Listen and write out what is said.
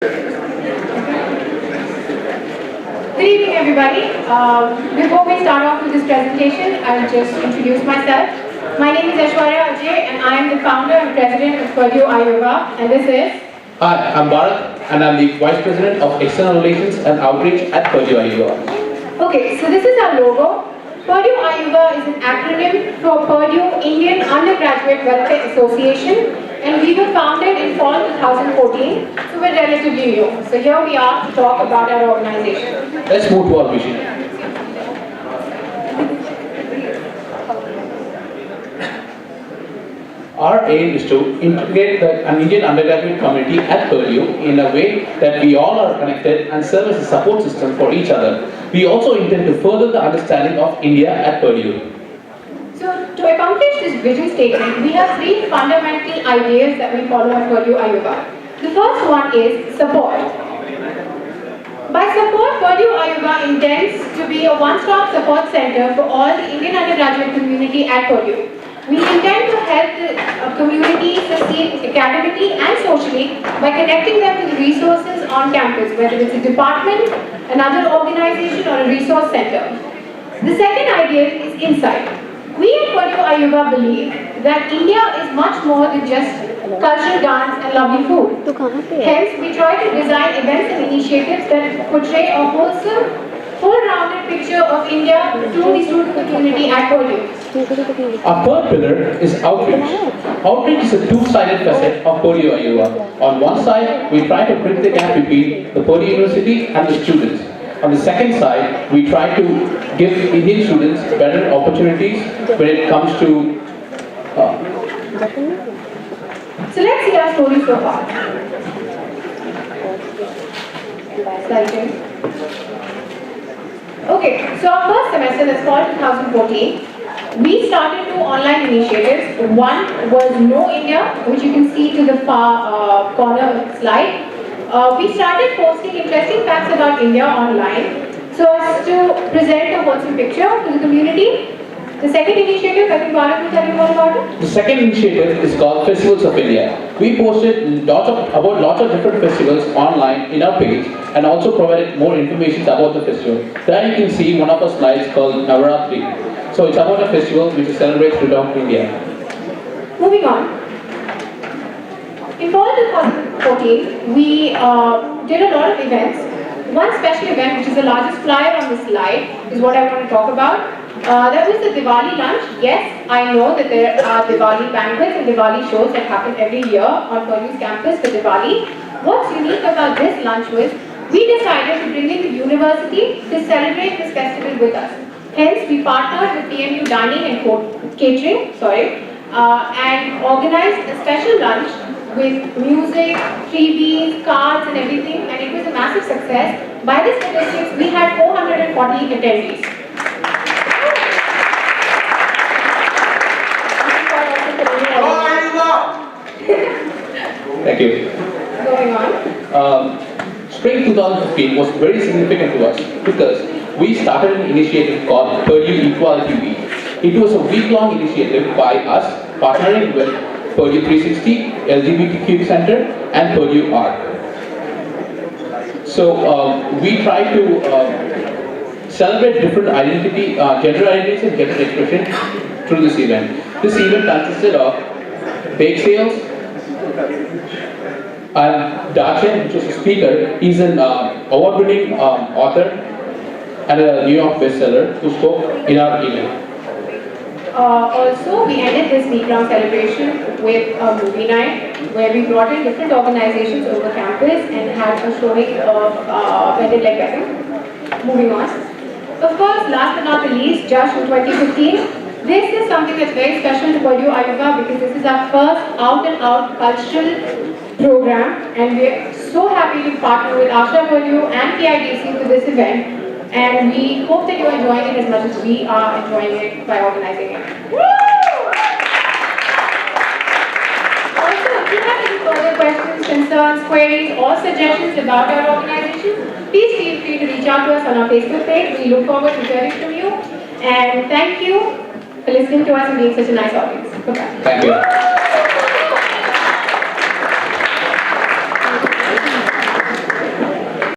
Good evening, everybody. Before we start off with this presentation, I'll just introduce myself. My name is Aishwarya Ajay, and I am the founder and president of Purdue iYoga, and this is... Hi, I'm Bharat, and I'm the Vice President of External Relations and Outreach at Purdue iYoga. Okay, so this is our logo. Purdue iYoga is an acronym for Purdue Indian Undergraduate Welfare Association, and we were founded in fall 2014, so we're relatively new. So here we are to talk about our organization. Let's move to our vision. Our aim is to integrate an Indian undergraduate community at Purdue in a way that we all are connected and serve as a support system for each other. We also intend to further the understanding of India at Purdue. So, to accomplish this vision statement, we have three fundamental ideas that we follow at Purdue iYoga. The first one is support. By support, Purdue iYoga intends to be a one-stop support center for all the Indian undergraduate community at Purdue. We intend to help the community succeed academically and socially by connecting them to the resources on campus, whether it's a department, another organization, or a resource center. The second idea is insight. We at Purdue iYoga believe that India is much more than just cultural dance and lovely food. Hence, we try to design events and initiatives that portray a wholesome, full-rounded picture of India to the student community at Purdue. Our third pillar is outreach. Outreach is a two-sided facet of Purdue iYoga. On one side, we try to bridge the gap between the Purdue University and the students. On the second side, we try to give Indian students better opportunities when it comes to... So let's see our story so far. Slide. Okay, so our first semester, that's fall 2014, we started two online initiatives. One was Know India, which you can see to the far corner of the slide. We started posting interesting facts about India online so as to present a wholesome picture to the community. The second initiative, I think Bharat will tell you more about it. The second initiative is called Festivals of India. We posted lots of different festivals online in our page and also provided more information about the festival. There you can see one of our slides called Navaratri. So it's about a festival which celebrates freedom of India. Moving on. In fall 2014, we did a lot of events. One special event, which is the largest flyer on the slide, is what I want to talk about. That was the Diwali lunch. Yes, I know that there are Diwali banquets and Diwali shows that happen every year on Purdue's campus for Diwali. What's unique about this lunch was, we decided to bring in the university to celebrate this festival with us. Hence, we partnered with PMU Dining and Catering, and organized a special lunch with music, freebies, cards and everything, and it was a massive success. By the statistics, we had 440 attendees. Thank you. Going on. Spring 2015 was very significant to us because we started an initiative called Purdue Equality Week. It was a week-long initiative by us partnering with Purdue 360, LGBTQ Center, and Purdue Art. So we try to celebrate different identity, gender identities and gender expression through this event. This event consisted of bake sales, and Darshan, which was a speaker, is an award-winning author and a New York bestseller who spoke in our event. Also, we ended this week-long celebration with a movie night where we brought in different organizations over campus and had a showing of Vended Leg Wedding. Moving on. Of course, last but not the least, Josh in 2015. This is something that's very special to Purdue iYoga because this is our first out-and-out cultural program, and we're so happy to partner with Asha Purdue and PIDC for this event. And we hope that you're enjoying it as much as we are enjoying it by organizing it. Also, if you have any further questions, concerns, queries, or suggestions about our organization, please feel free to reach out to us on our Facebook page. We look forward to hearing from you. And thank you for listening to us and being such a nice audience. Bye-bye. Thank you.